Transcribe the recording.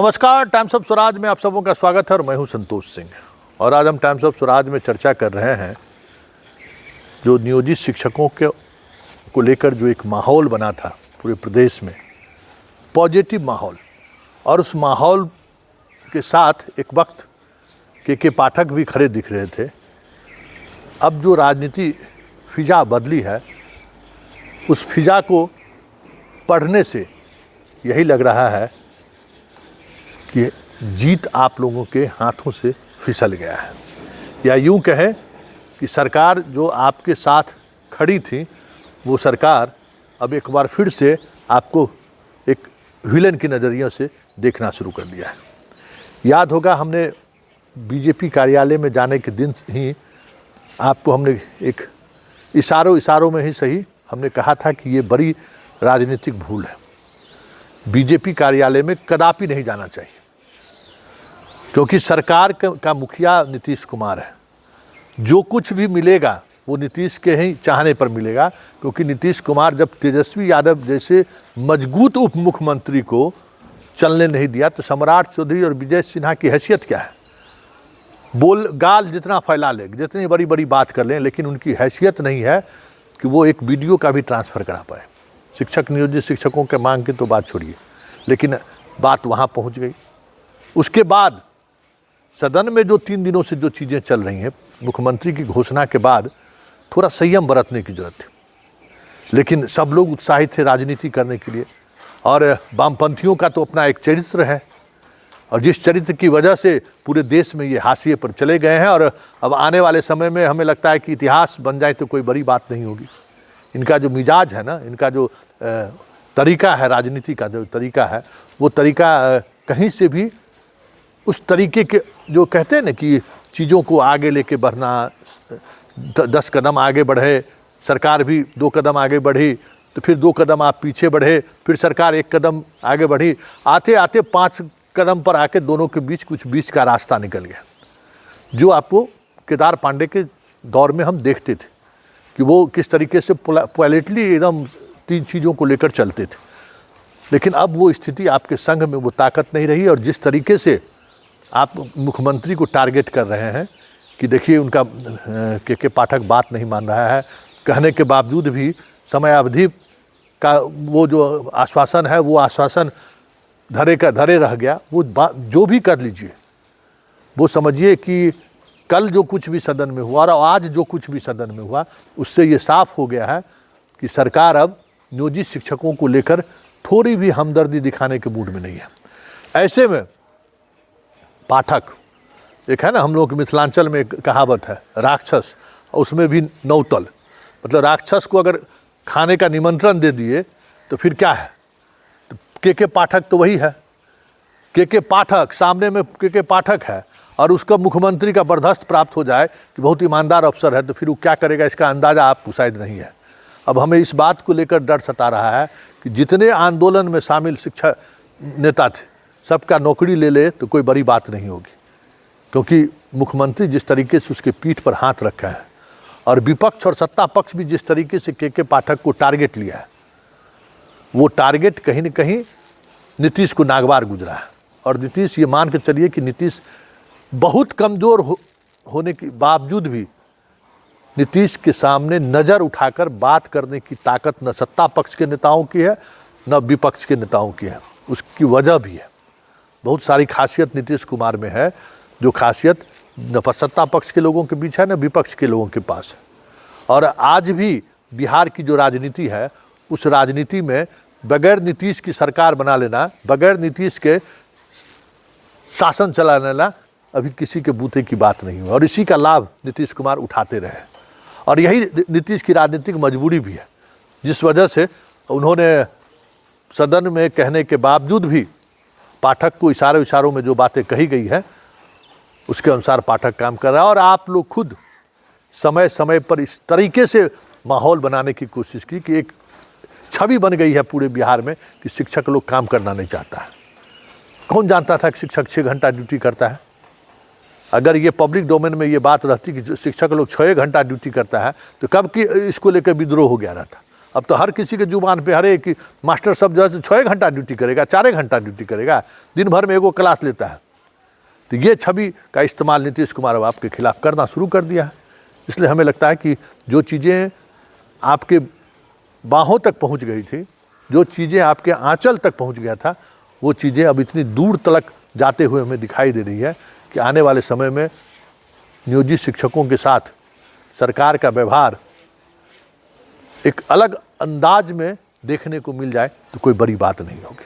नमस्कार, times of Swaraj में आप सबों का स्वागत है और मैं हूं संतोष सिंह। और आज हम टाइम्स ऑफ स्वराज में चर्चा कर रहे हैं जो नियोजित शिक्षकों को लेकर जो एक माहौल बना था पूरे प्रदेश में, पॉजिटिव माहौल, और उस माहौल के साथ एक वक्त के पाठक भी खड़े दिख रहे थे। अब जो राजनीति फिजा बदली है, उस फिजा को पढ़ने से यही लग रहा है कि जीत आप लोगों के हाथों से फिसल गया है, या यूं कहें कि सरकार जो आपके साथ खड़ी थी वो सरकार अब एक बार फिर से आपको एक विलेन की नज़रियों से देखना शुरू कर दिया है। याद होगा, हमने बीजेपी कार्यालय में जाने के दिन ही आपको हमने एक इशारों में ही सही हमने कहा था कि ये बड़ी राजनीतिक भूल है। बीजेपी कार्यालय में कदापि नहीं जाना चाहिए, क्योंकि सरकार का मुखिया नीतीश कुमार है। जो कुछ भी मिलेगा वो नीतीश के ही चाहने पर मिलेगा, क्योंकि नीतीश कुमार जब तेजस्वी यादव जैसे मजबूत उप मुख्यमंत्री को चलने नहीं दिया तो सम्राट चौधरी और विजय सिन्हा की हैसियत क्या है? गाल जितना फैला ले, जितनी बड़ी बड़ी बात कर लें, लेकिन उनकी हैसियत नहीं है कि वो एक वीडियो का भी ट्रांसफ़र करा पाए। शिक्षक नियोजित शिक्षकों के मांग की तो बात छोड़िए, लेकिन बात वहाँ पहुँच गई। उसके बाद सदन में जो 3 दिनों से जो चीज़ें चल रही हैं, मुख्यमंत्री की घोषणा के बाद थोड़ा संयम बरतने की जरूरत थी, लेकिन सब लोग उत्साहित थे राजनीति करने के लिए। और वामपंथियों का तो अपना एक चरित्र है, और जिस चरित्र की वजह से पूरे देश में ये हाशिए पर चले गए हैं। और अब आने वाले समय में हमें लगता है कि इतिहास बन जाए तो कोई बड़ी बात नहीं होगी। इनका जो मिजाज है ना, इनका जो तरीका है, राजनीति का जो तरीका है, वो तरीका कहीं से भी उस तरीके के जो कहते हैं ना कि चीज़ों को आगे लेके बढ़ना, 10 कदम आगे बढ़े, सरकार भी 2 कदम आगे बढ़ी, तो फिर 2 कदम आप पीछे बढ़े, फिर सरकार 1 कदम आगे बढ़ी, आते आते 5 कदम पर आके दोनों के बीच का रास्ता निकल गया। जो आपको केदार पांडे के दौर में हम देखते थे कि वो किस तरीके से पोलिटली एकदम 3 चीज़ों को लेकर चलते थे, लेकिन अब वो स्थिति आपके संघ में वो ताकत नहीं रही। और जिस तरीके से आप मुख्यमंत्री को टारगेट कर रहे हैं कि देखिए उनका के पाठक बात नहीं मान रहा है, कहने के बावजूद भी समय अवधि का वो जो आश्वासन है वो आश्वासन धरे का धरे रह गया। वो जो भी कर लीजिए, वो समझिए कि कल जो कुछ भी सदन में हुआ और आज जो कुछ भी सदन में हुआ, उससे ये साफ हो गया है कि सरकार अब नियोजित शिक्षकों को लेकर थोड़ी भी हमदर्दी दिखाने के मूड में नहीं है। ऐसे में पाठक, एक है ना, हम लोग मिथिलांचल में एक कहावत है, राक्षस, और उसमें भी नौतल, मतलब राक्षस को अगर खाने का निमंत्रण दे दिए तो फिर क्या है? तो के पाठक तो वही है। के पाठक सामने में के पाठक है, और उसका मुख्यमंत्री का बर्दाश्त प्राप्त हो जाए कि बहुत ईमानदार अफसर है, तो फिर वो क्या करेगा इसका अंदाज़ा आपको शायद नहीं है। अब हमें इस बात को लेकर डर सता रहा है कि जितने आंदोलन में शामिल शिक्षा नेता थे, सबका नौकरी ले ले तो कोई बड़ी बात नहीं होगी, क्योंकि मुख्यमंत्री जिस तरीके से उसके पीठ पर हाथ रखा है और विपक्ष और सत्ता पक्ष भी जिस तरीके से के पाठक को टारगेट लिया है, वो टारगेट कहीं न कहीं नीतीश को नागवार गुजरा है। और नीतीश, ये मान के चलिए कि नीतीश बहुत कमज़ोर होने के बावजूद भी नीतीश के सामने नज़र उठाकर बात करने की ताकत न सत्ता पक्ष के नेताओं की है न विपक्ष के नेताओं की है। उसकी वजह भी है, बहुत सारी खासियत नीतीश कुमार में है, जो खासियत न सत्ता पक्ष के लोगों के बीच है न विपक्ष के लोगों के पास है। और आज भी बिहार की जो राजनीति है, उस राजनीति में बगैर नीतीश की सरकार बना लेना, बगैर नीतीश के शासन चला लेना अभी किसी के बूते की बात नहीं हुई। और इसी का लाभ नीतीश कुमार उठाते रहे, और यही नीतीश की राजनीतिक मजबूरी भी है, जिस वजह से उन्होंने सदन में कहने के बावजूद भी पाठक को इशारों में जो बातें कही गई है उसके अनुसार पाठक काम कर रहा है। और आप लोग खुद समय समय पर इस तरीके से माहौल बनाने की कोशिश की कि एक छवि बन गई है पूरे बिहार में कि शिक्षक लोग काम करना नहीं चाहता है। कौन जानता था कि शिक्षक 6 घंटा ड्यूटी करता है? अगर ये पब्लिक डोमेन में ये बात रहती कि शिक्षक लोग 6 घंटा ड्यूटी करता है तो कब की इसको लेकर विद्रोह हो गया रहता। अब तो हर किसी के जुबान पे हर एक मास्टर सब जो है 6 घंटा ड्यूटी करेगा, 4 घंटा ड्यूटी करेगा, दिन भर में एगो क्लास लेता है। तो ये छवि का इस्तेमाल नीतीश कुमार अब आपके खिलाफ करना शुरू कर दिया है। इसलिए हमें लगता है कि जो चीज़ें आपके बाहों तक पहुंच गई थी, जो चीज़ें आपके आंचल तक पहुंच गया था, वो चीज़ें अब इतनी दूर तक जाते हुए हमें दिखाई दे रही है कि आने वाले समय में नियोजित शिक्षकों के साथ सरकार का व्यवहार एक अलग अंदाज में देखने को मिल जाए तो कोई बड़ी बात नहीं होगी।